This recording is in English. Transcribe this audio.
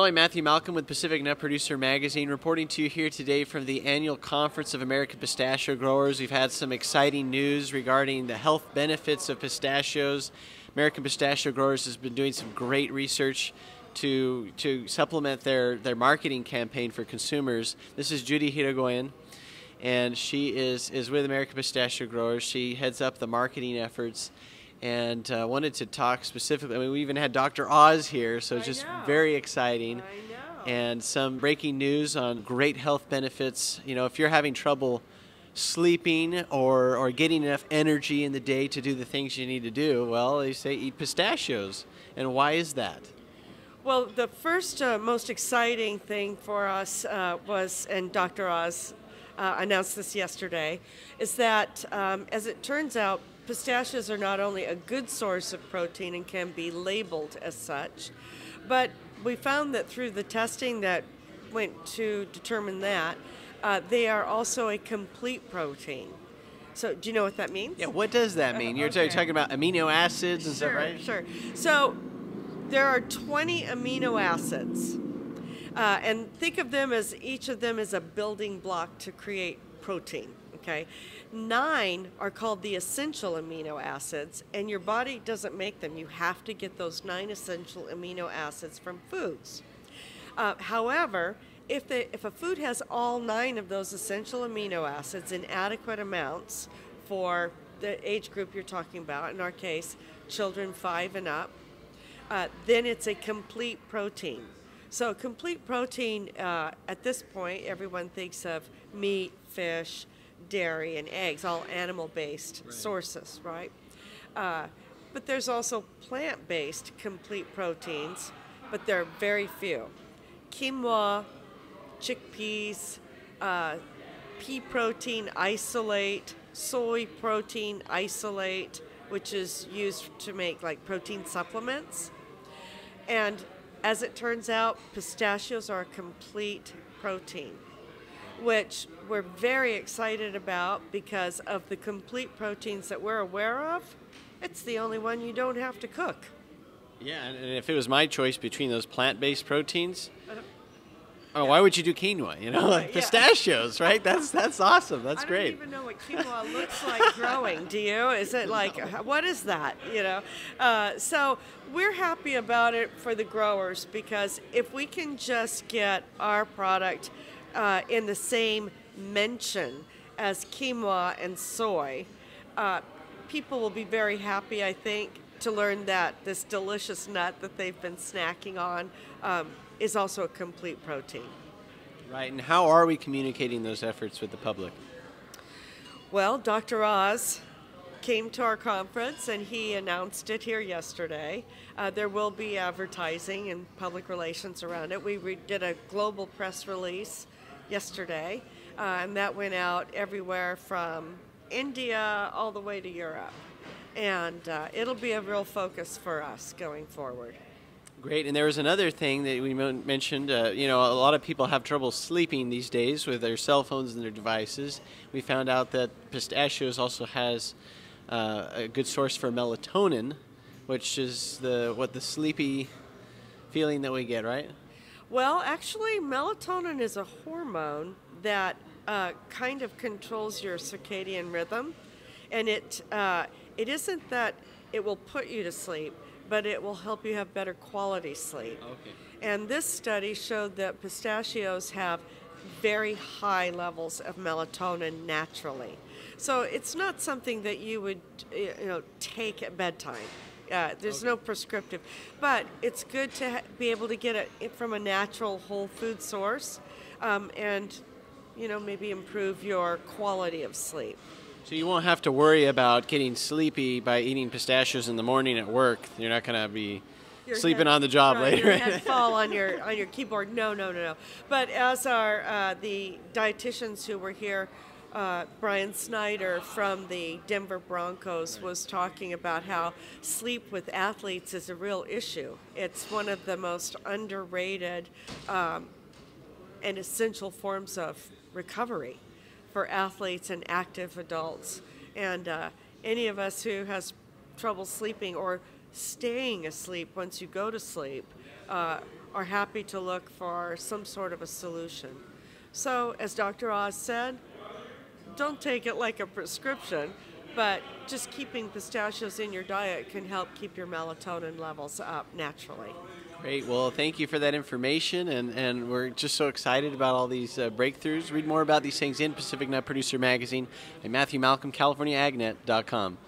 I'm Matthew Malcolm with Pacific Nut Producer Magazine, reporting to you here today from the annual conference of American Pistachio Growers. We've had some exciting news regarding the health benefits of pistachios. American Pistachio Growers has been doing some great research to supplement their marketing campaign for consumers. This is Judy Hirigoyen, and she is with American Pistachio Growers. She heads up the marketing efforts, and wanted to talk specifically. I mean, we even had Dr. Oz here, so it's just very exciting. I know. And some breaking news on great health benefits. You know, if you're having trouble sleeping or getting enough energy in the day to do the things you need to do, well, they say eat pistachios. And why is that? Well, the first most exciting thing for us was, and Dr. Oz announced this yesterday, is that as it turns out, pistachios are not only a good source of protein and can be labeled as such, but we found that through the testing that went to determine that, they are also a complete protein. So do you know what that means? Yeah, what does that mean? You're talking about amino acids and stuff, right? Sure. So there are 20 amino acids, and think of them as each of them is a building block to create protein. Okay, 9 are called the essential amino acids, and your body doesn't make them. You have to get those 9 essential amino acids from foods. However, if a food has all 9 of those essential amino acids in adequate amounts for the age group you're talking about, in our case, children 5 and up, then it's a complete protein. So complete protein, at this point, everyone thinks of meat, fish, dairy, and eggs, all animal-based sources, right? But there's also plant-based complete proteins, but there are very few. Quinoa, chickpeas, pea protein isolate, soy protein isolate, which is used to make like protein supplements. And as it turns out, pistachios are a complete protein, which we're very excited about because of the complete proteins that we're aware of. It's the only one you don't have to cook. Yeah, and if it was my choice between those plant-based proteins, why would you do quinoa? You know, like pistachios, right? That's awesome. That's great. I don't even know what quinoa looks like growing. Do you? Is it like, what is that? You know, so we're happy about it for the growers because if we can just get our product in the same mention as quinoa and soy, people will be very happy, I think, to learn that this delicious nut that they've been snacking on is also a complete protein. Right, and how are we communicating those efforts with the public? Well, Dr. Oz came to our conference and he announced it here yesterday. There will be advertising and public relations around it. We did a global press release yesterday, and that went out everywhere from India all the way to Europe. And it'll be a real focus for us going forward. Great, and there was another thing that we mentioned. You know, a lot of people have trouble sleeping these days with their cell phones and their devices. We found out that pistachios also has a good source for melatonin, which is the sleepy feeling that we get, right? Well, actually, melatonin is a hormone that kind of controls your circadian rhythm, and it isn't that it will put you to sleep, but it will help you have better quality sleep. Okay. And this study showed that pistachios have very high levels of melatonin naturally. So it's not something that you would take at bedtime. There's no prescriptive, but it's good to be able to get it from a natural whole food source, and maybe improve your quality of sleep. So you won't have to worry about getting sleepy by eating pistachios in the morning at work. You're not going to be sleeping on the job later. Your head fall on your keyboard. No. But as the dietitians who were here, Brian Snyder from the Denver Broncos was talking about how sleep with athletes is a real issue. It's one of the most underrated and essential forms of recovery for athletes and active adults. And any of us who has trouble sleeping or staying asleep once you go to sleep are happy to look for some sort of a solution. So, as Dr. Oz said, don't take it like a prescription, but just keeping pistachios in your diet can help keep your melatonin levels up naturally. Great. Well, thank you for that information, and we're just so excited about all these breakthroughs. Read more about these things in Pacific Nut Producer Magazine at Matthew Malcolm, CaliforniaAgNet.com.